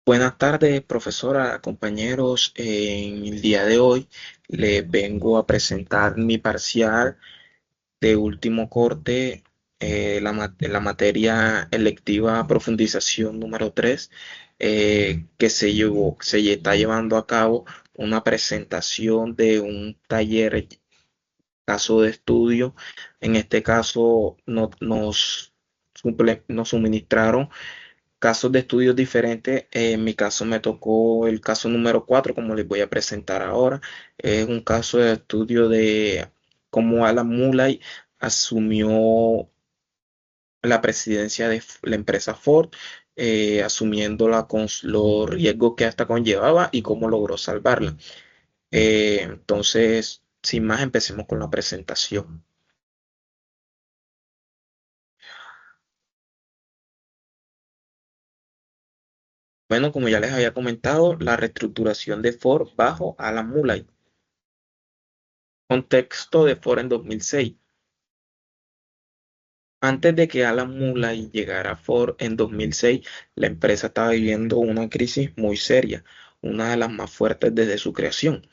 Buenas tardes, profesora, compañeros. En el día de hoy les vengo a presentar mi parcial de último corte, la materia electiva profundización número 3, que se está llevando a cabo una presentación de un taller, caso de estudio. En este caso nos suministraron casos de estudios diferentes. En mi caso me tocó el caso número 4, como les voy a presentar ahora. Es un caso de estudio de cómo Alan Mulay asumió la presidencia de la empresa Ford, asumiéndola con los riesgos que hasta conllevaba y cómo logró salvarla. Entonces, sin más, empecemos con la presentación. Bueno, como ya les había comentado, la reestructuración de Ford bajo Alan Mulay. Contexto de Ford en 2006. Antes de que Alan Mulay llegara a Ford en 2006, la empresa estaba viviendo una crisis muy seria, una de las más fuertes desde su creación.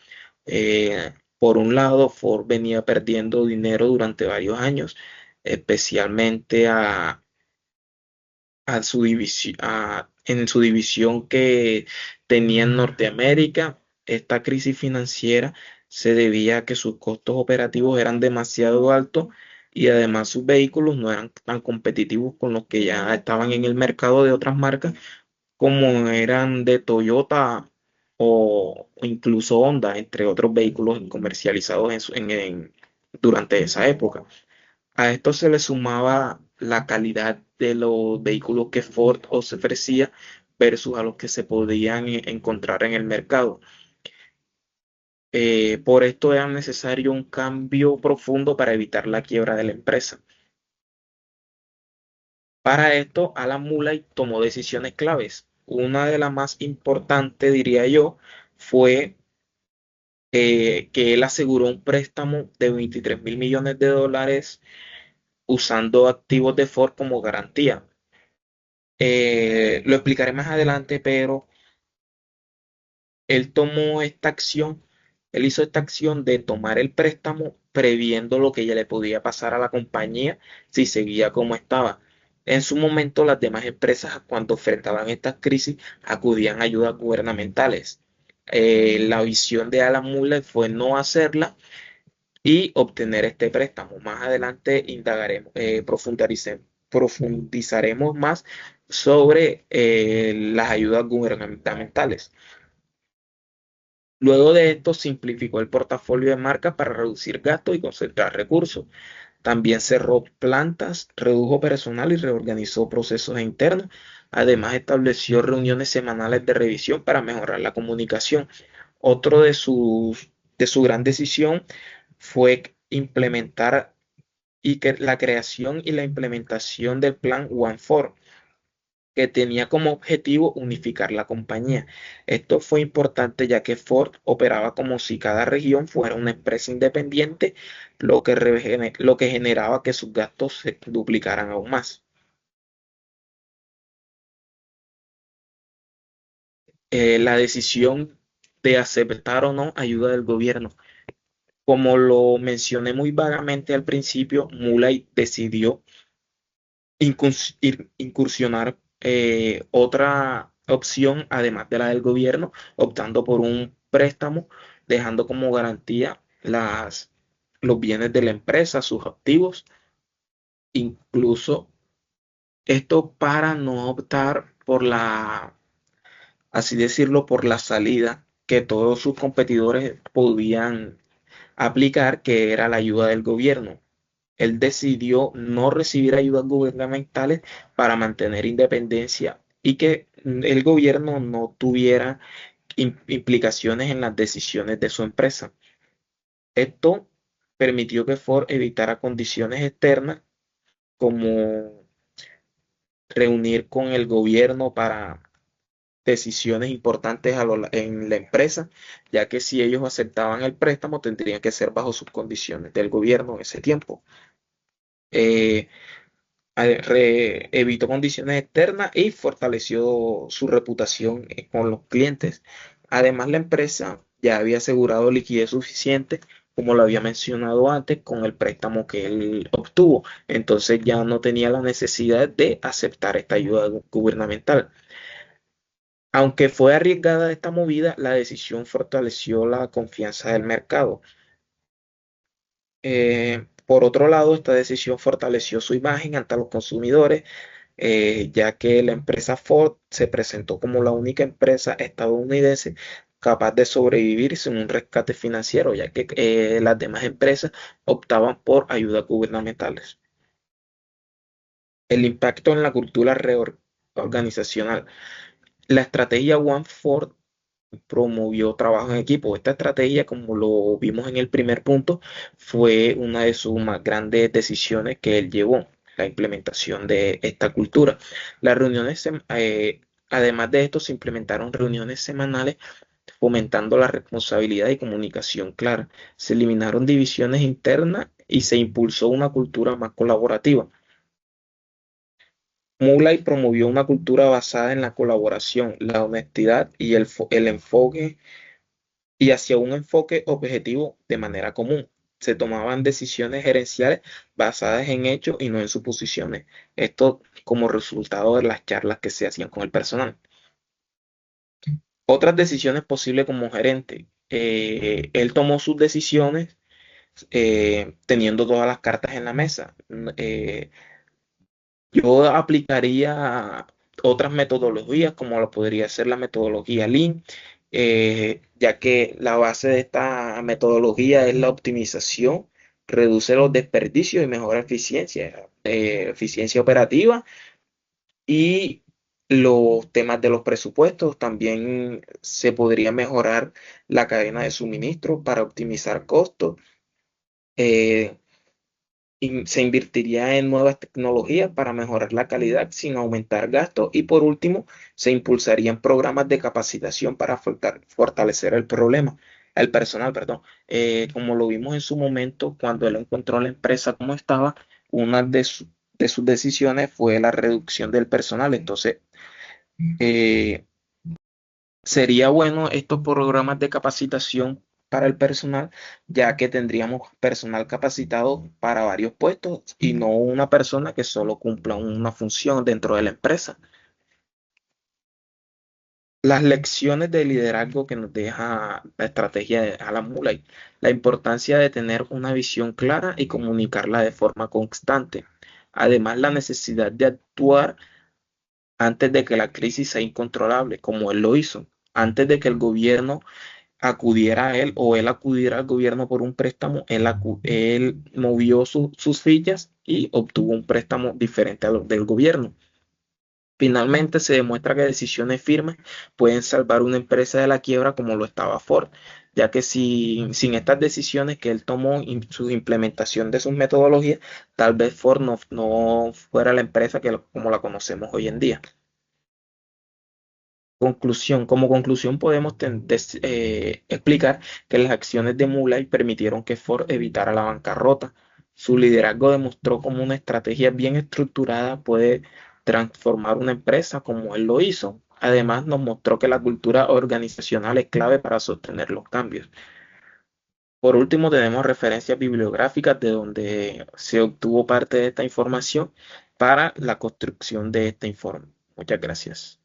Por un lado, Ford venía perdiendo dinero durante varios años, especialmente en su división que tenía en Norteamérica. Esta crisis financiera se debía a que sus costos operativos eran demasiado altos y además sus vehículos no eran tan competitivos con los que ya estaban en el mercado de otras marcas, como eran de Toyota o incluso Honda, entre otros vehículos comercializados durante esa época. A esto se le sumaba la calidad de los vehículos que Ford os ofrecía versus a los que se podían encontrar en el mercado. Por esto era necesario un cambio profundo para evitar la quiebra de la empresa. Para esto, Alan Mulay tomó decisiones claves. Una de las más importantes, diría yo, fue que él aseguró un préstamo de 23.000 millones de dólares usando activos de Ford como garantía. Lo explicaré más adelante, pero él tomó esta acción, él hizo esta acción de tomar el préstamo previendo lo que ya le podía pasar a la compañía si seguía como estaba. En su momento, las demás empresas, cuando enfrentaban estas crisis, acudían a ayudas gubernamentales. La visión de Alan Muller fue no hacerla y obtener este préstamo. Más adelante profundizaremos más sobre las ayudas gubernamentales. Luego de esto, simplificó el portafolio de marcas para reducir gastos y concentrar recursos. También cerró plantas, redujo personal y reorganizó procesos internos. Además, estableció reuniones semanales de revisión para mejorar la comunicación. Otro de su gran decisión fue implementar y que la creación y la implementación del plan One for, que tenía como objetivo unificar la compañía. Esto fue importante ya que Ford operaba como si cada región fuera una empresa independiente, lo que generaba que sus gastos se duplicaran aún más. La decisión de aceptar o no ayuda del gobierno. Como lo mencioné muy vagamente al principio, Mulay decidió incursionar otra opción además de la del gobierno, optando por un préstamo, dejando como garantía los bienes de la empresa, sus activos, incluso esto para no optar por así decirlo, por la salida que todos sus competidores podían aplicar, que era la ayuda del gobierno. Él decidió no recibir ayudas gubernamentales para mantener independencia y que el gobierno no tuviera implicaciones en las decisiones de su empresa. Esto permitió que Ford evitara condiciones externas como reunir con el gobierno para decisiones importantes en la empresa, ya que si ellos aceptaban el préstamo tendrían que ser bajo sus condiciones del gobierno en ese tiempo. Eh, Evitó condiciones externas y fortaleció su reputación con los clientes. Además, la empresa ya había asegurado liquidez suficiente, como lo había mencionado antes, con el préstamo que él obtuvo. Entonces ya no tenía la necesidad de aceptar esta ayuda gubernamental. Aunque fue arriesgada esta movida, la decisión fortaleció la confianza del mercado. Por otro lado, esta decisión fortaleció su imagen ante los consumidores, ya que la empresa Ford se presentó como la única empresa estadounidense capaz de sobrevivir sin un rescate financiero, ya que las demás empresas optaban por ayudas gubernamentales. El impacto en la cultura organizacional. La estrategia One Ford promovió trabajo en equipo. Esta estrategia, como lo vimos en el primer punto, fue una de sus más grandes decisiones que él llevó, la implementación de esta cultura. Las reuniones, además de esto, se implementaron reuniones semanales fomentando la responsabilidad y comunicación clara. Se eliminaron divisiones internas y se impulsó una cultura más colaborativa. Mulay promovió una cultura basada en la colaboración, la honestidad y el enfoque y hacia un enfoque objetivo de manera común. Se tomaban decisiones gerenciales basadas en hechos y no en suposiciones. Esto como resultado de las charlas que se hacían con el personal. Otras decisiones posibles como gerente. Él tomó sus decisiones teniendo todas las cartas en la mesa. Yo aplicaría otras metodologías, como lo podría ser la metodología Lean, ya que la base de esta metodología es la optimización, reduce los desperdicios y mejora eficiencia operativa y los temas de los presupuestos. También se podría mejorar la cadena de suministro para optimizar costos. Eh, se invertiría en nuevas tecnologías para mejorar la calidad sin aumentar gastos y por último se impulsarían programas de capacitación para fortalecer el personal, perdón. Como lo vimos en su momento cuando él encontró la empresa como estaba, una de sus decisiones fue la reducción del personal. Entonces, eh, sería bueno estos programas de capacitación para el personal, ya que tendríamos personal capacitado para varios puestos y no una persona que solo cumpla una función dentro de la empresa. Las lecciones de liderazgo que nos deja la estrategia de Alan Mulay, la importancia de tener una visión clara y comunicarla de forma constante. Además, la necesidad de actuar antes de que la crisis sea incontrolable, como él lo hizo, antes de que el gobierno acudiera a él o él acudiera al gobierno por un préstamo, él movió sus fichas y obtuvo un préstamo diferente a los del gobierno. Finalmente se demuestra que decisiones firmes pueden salvar una empresa de la quiebra como lo estaba Ford, ya que sin estas decisiones que él tomó y su implementación de sus metodologías, tal vez Ford no fuera la empresa como la conocemos hoy en día. Como conclusión podemos explicar que las acciones de Mulay permitieron que Ford evitara la bancarrota. Su liderazgo demostró cómo una estrategia bien estructurada puede transformar una empresa como él lo hizo. Además, nos mostró que la cultura organizacional es clave para sostener los cambios. Por último, tenemos referencias bibliográficas de donde se obtuvo parte de esta información para la construcción de este informe. Muchas gracias.